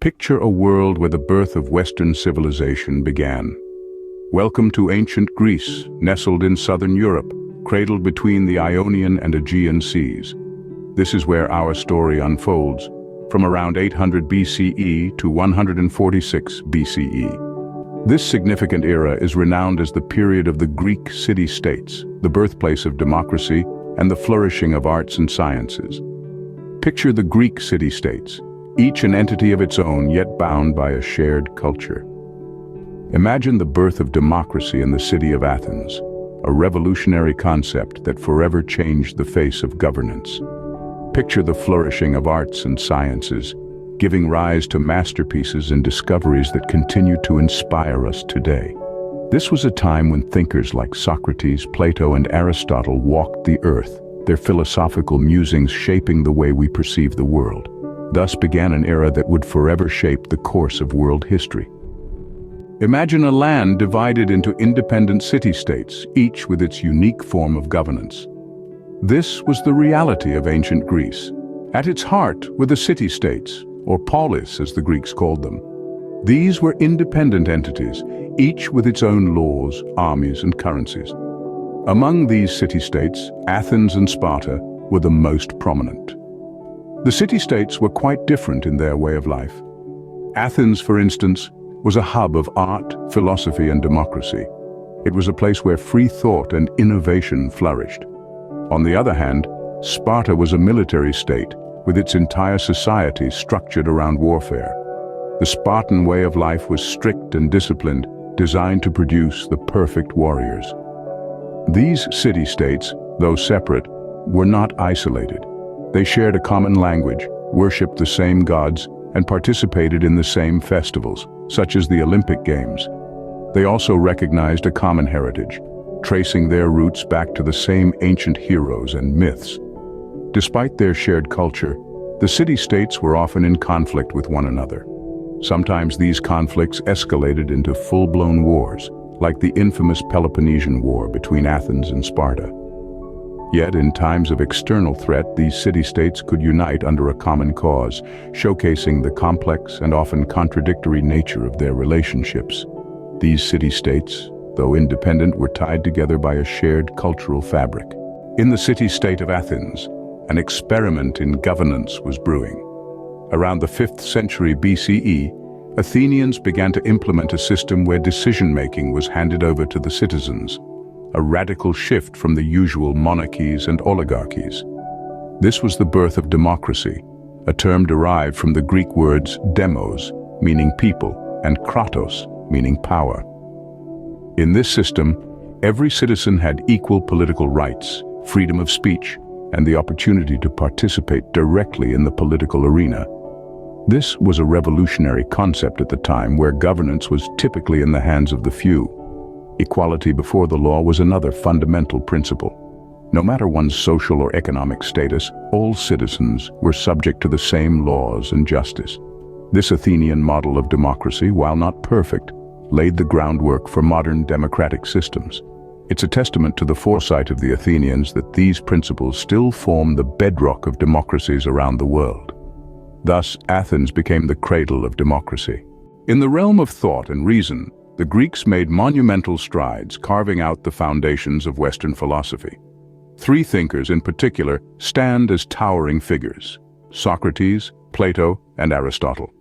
Picture a world where the birth of Western civilization began. Welcome to ancient Greece, nestled in southern Europe, cradled between the Ionian and Aegean seas. This is where our story unfolds, from around 800 BCE to 146 BCE. This significant era is renowned as the period of the Greek city-states, the birthplace of democracy and the flourishing of arts and sciences. Picture the Greek city-states, each an entity of its own yet bound by a shared culture. Imagine the birth of democracy in the city of Athens, a revolutionary concept that forever changed the face of governance. Picture the flourishing of arts and sciences, giving rise to masterpieces and discoveries that continue to inspire us today. This was a time when thinkers like Socrates, Plato, and Aristotle walked the earth, their philosophical musings shaping the way we perceive the world. Thus began an era that would forever shape the course of world history. Imagine a land divided into independent city-states, each with its unique form of governance. This was the reality of ancient Greece. At its heart were the city-states, or polis as the Greeks called them. These were independent entities, each with its own laws, armies, and currencies. Among these city-states, Athens and Sparta were the most prominent. The city-states were quite different in their way of life. Athens, for instance, was a hub of art, philosophy, and democracy. It was a place where free thought and innovation flourished. On the other hand, Sparta was a military state, with its entire society structured around warfare. The Spartan way of life was strict and disciplined, designed to produce the perfect warriors. These city-states, though separate, were not isolated. They shared a common language, worshipped the same gods, and participated in the same festivals, such as the Olympic Games. They also recognized a common heritage, tracing their roots back to the same ancient heroes and myths. Despite their shared culture, the city-states were often in conflict with one another. Sometimes these conflicts escalated into full-blown wars, like the infamous Peloponnesian War between Athens and Sparta. Yet, in times of external threat, these city-states could unite under a common cause, showcasing the complex and often contradictory nature of their relationships. These city-states, though independent, were tied together by a shared cultural fabric. In the city-state of Athens, an experiment in governance was brewing. Around the 5th century BCE, Athenians began to implement a system where decision-making was handed over to the citizens, a radical shift from the usual monarchies and oligarchies. This was the birth of democracy, a term derived from the Greek words demos, meaning people, and kratos, meaning power. In this system, every citizen had equal political rights, freedom of speech, and the opportunity to participate directly in the political arena. This was a revolutionary concept at the time, where governance was typically in the hands of the few. Equality before the law was another fundamental principle. No matter one's social or economic status, all citizens were subject to the same laws and justice. This Athenian model of democracy, while not perfect, laid the groundwork for modern democratic systems. It's a testament to the foresight of the Athenians that these principles still form the bedrock of democracies around the world. Thus, Athens became the cradle of democracy. In the realm of thought and reason, the Greeks made monumental strides, carving out the foundations of Western philosophy. Three thinkers in particular stand as towering figures: Socrates, Plato, and Aristotle.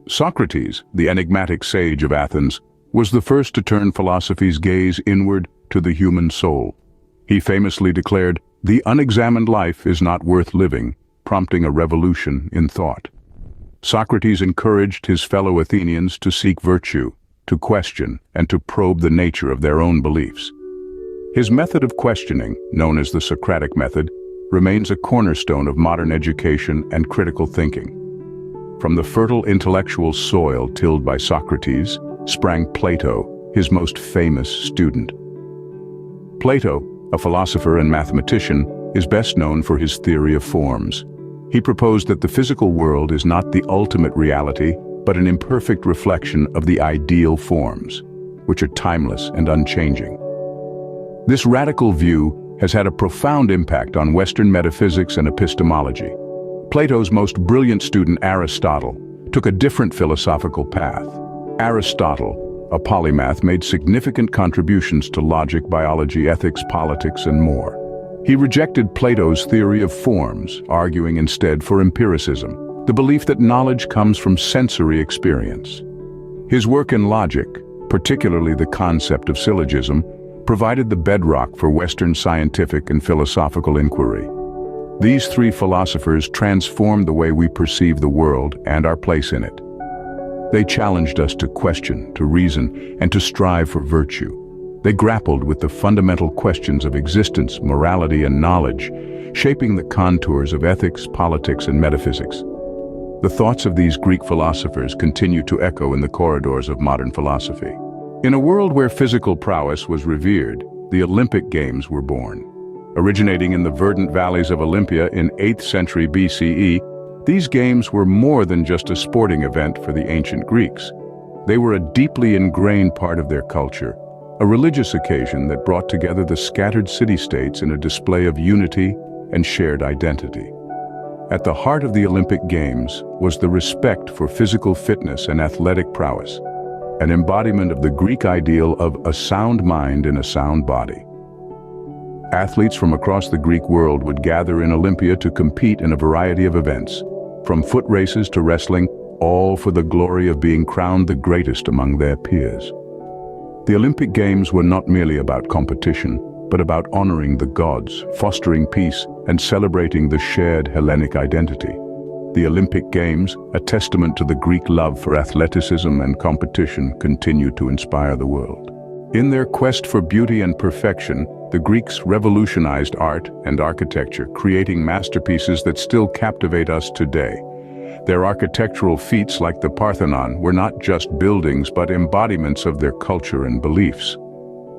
Socrates, the enigmatic sage of Athens, was the first to turn philosophy's gaze inward to the human soul. He famously declared, "The unexamined life is not worth living," prompting a revolution in thought. Socrates encouraged his fellow Athenians to seek virtue, to question, and to probe the nature of their own beliefs. His method of questioning, known as the Socratic method, remains a cornerstone of modern education and critical thinking. From the fertile intellectual soil tilled by Socrates sprang Plato, his most famous student. Plato, a philosopher and mathematician, is best known for his theory of forms. He proposed that the physical world is not the ultimate reality, but an imperfect reflection of the ideal forms, which are timeless and unchanging. This radical view has had a profound impact on Western metaphysics and epistemology. Plato's most brilliant student, Aristotle, took a different philosophical path. Aristotle, a polymath, made significant contributions to logic, biology, ethics, politics, and more. He rejected Plato's theory of forms, arguing instead for empiricism, the belief that knowledge comes from sensory experience. His work in logic, particularly the concept of syllogism, provided the bedrock for Western scientific and philosophical inquiry. These three philosophers transformed the way we perceive the world and our place in it. They challenged us to question, to reason, and to strive for virtue. They grappled with the fundamental questions of existence, morality, and knowledge, shaping the contours of ethics, politics, and metaphysics. The thoughts of these Greek philosophers continue to echo in the corridors of modern philosophy. In a world where physical prowess was revered, the Olympic Games were born. Originating in the verdant valleys of Olympia in 8th century BCE, these games were more than just a sporting event for the ancient Greeks. They were a deeply ingrained part of their culture, a religious occasion that brought together the scattered city-states in a display of unity and shared identity. At the heart of the Olympic Games was the respect for physical fitness and athletic prowess, an embodiment of the Greek ideal of a sound mind in a sound body. Athletes from across the Greek world would gather in Olympia to compete in a variety of events, from foot races to wrestling, all for the glory of being crowned the greatest among their peers. The Olympic Games were not merely about competition, but about honoring the gods, fostering peace, and celebrating the shared Hellenic identity. The Olympic Games, a testament to the Greek love for athleticism and competition, continue to inspire the world. In their quest for beauty and perfection, the Greeks revolutionized art and architecture, creating masterpieces that still captivate us today. Their architectural feats, like the Parthenon, were not just buildings but embodiments of their culture and beliefs.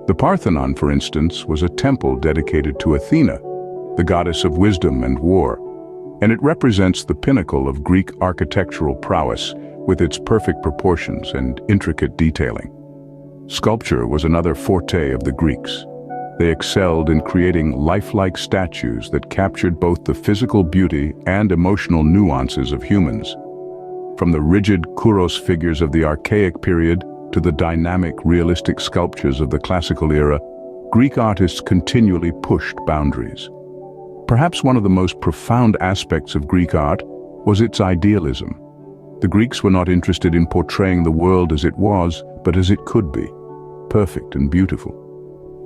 The Parthenon, for instance, was a temple dedicated to Athena, the goddess of wisdom and war, and it represents the pinnacle of Greek architectural prowess with its perfect proportions and intricate detailing. Sculpture was another forte of the Greeks. They excelled in creating lifelike statues that captured both the physical beauty and emotional nuances of humans. From the rigid kouros figures of the archaic period to the dynamic, realistic sculptures of the classical era, Greek artists continually pushed boundaries. Perhaps one of the most profound aspects of Greek art was its idealism. The Greeks were not interested in portraying the world as it was, but as it could be, perfect and beautiful.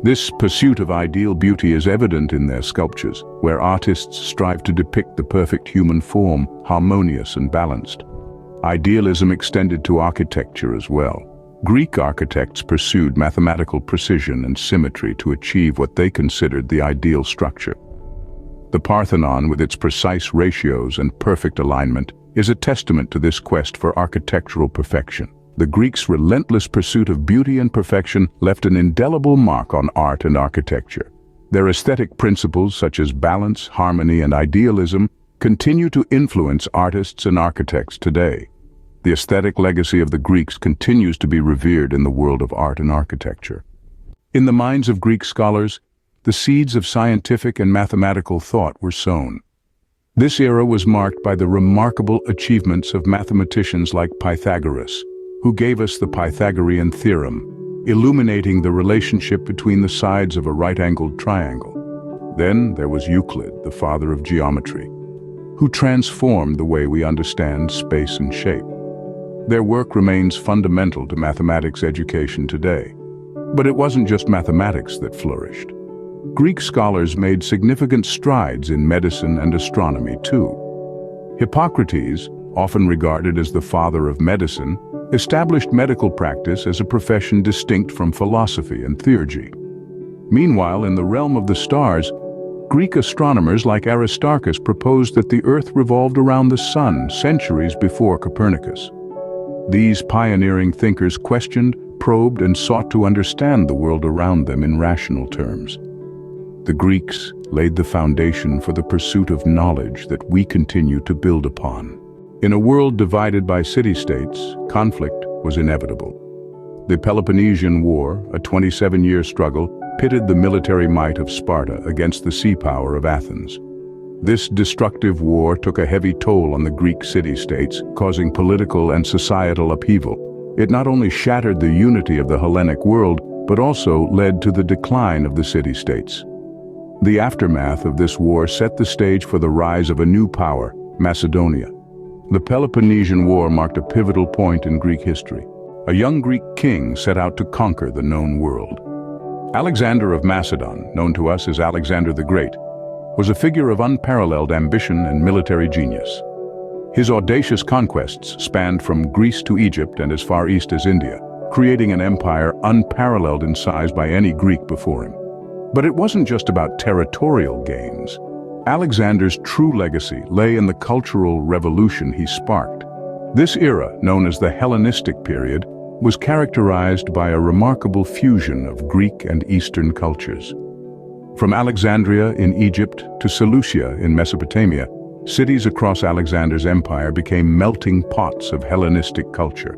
This pursuit of ideal beauty is evident in their sculptures, where artists strive to depict the perfect human form, harmonious and balanced. Idealism extended to architecture as well. Greek architects pursued mathematical precision and symmetry to achieve what they considered the ideal structure. The Parthenon, with its precise ratios and perfect alignment, is a testament to this quest for architectural perfection. The Greeks' relentless pursuit of beauty and perfection left an indelible mark on art and architecture. Their aesthetic principles, such as balance, harmony, and idealism, continue to influence artists and architects today. The aesthetic legacy of the Greeks continues to be revered in the world of art and architecture. In the minds of Greek scholars, the seeds of scientific and mathematical thought were sown. This era was marked by the remarkable achievements of mathematicians like Pythagoras, who gave us the Pythagorean theorem, illuminating the relationship between the sides of a right-angled triangle. Then there was Euclid, the father of geometry, who transformed the way we understand space and shape. Their work remains fundamental to mathematics education today. But it wasn't just mathematics that flourished. Greek scholars made significant strides in medicine and astronomy too. Hippocrates, often regarded as the father of medicine, established medical practice as a profession distinct from philosophy and theurgy. Meanwhile, in the realm of the stars, Greek astronomers like Aristarchus proposed that the Earth revolved around the Sun centuries before Copernicus. These pioneering thinkers questioned, probed, and sought to understand the world around them in rational terms. The Greeks laid the foundation for the pursuit of knowledge that we continue to build upon. In a world divided by city-states, conflict was inevitable. The Peloponnesian War, a 27-year struggle, pitted the military might of Sparta against the sea power of Athens. This destructive war took a heavy toll on the Greek city-states, causing political and societal upheaval. It not only shattered the unity of the Hellenic world, but also led to the decline of the city-states. The aftermath of this war set the stage for the rise of a new power, Macedonia. The Peloponnesian War marked a pivotal point in Greek history. A young Greek king set out to conquer the known world. Alexander of Macedon, known to us as Alexander the Great, was a figure of unparalleled ambition and military genius. His audacious conquests spanned from Greece to Egypt and as far east as India, creating an empire unparalleled in size by any Greek before him. But it wasn't just about territorial gains. Alexander's true legacy lay in the cultural revolution he sparked. This era, known as the Hellenistic period, was characterized by a remarkable fusion of Greek and Eastern cultures. From Alexandria in Egypt to Seleucia in Mesopotamia, cities across Alexander's empire became melting pots of Hellenistic culture.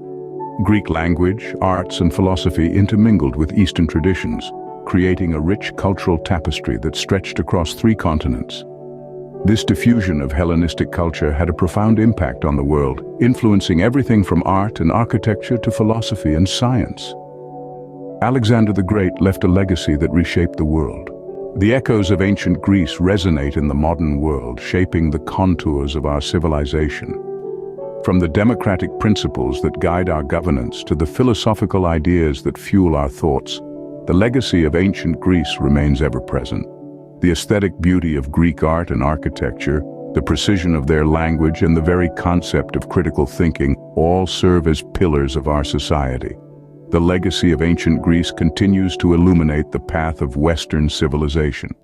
Greek language, arts, and philosophy intermingled with Eastern traditions, creating a rich cultural tapestry that stretched across 3 continents. This diffusion of Hellenistic culture had a profound impact on the world, influencing everything from art and architecture to philosophy and science. Alexander the Great left a legacy that reshaped the world. The echoes of ancient Greece resonate in the modern world, shaping the contours of our civilization. From the democratic principles that guide our governance to the philosophical ideas that fuel our thoughts, the legacy of ancient Greece remains ever present. The aesthetic beauty of Greek art and architecture, the precision of their language, and the very concept of critical thinking all serve as pillars of our society. The legacy of ancient Greece continues to illuminate the path of Western civilization.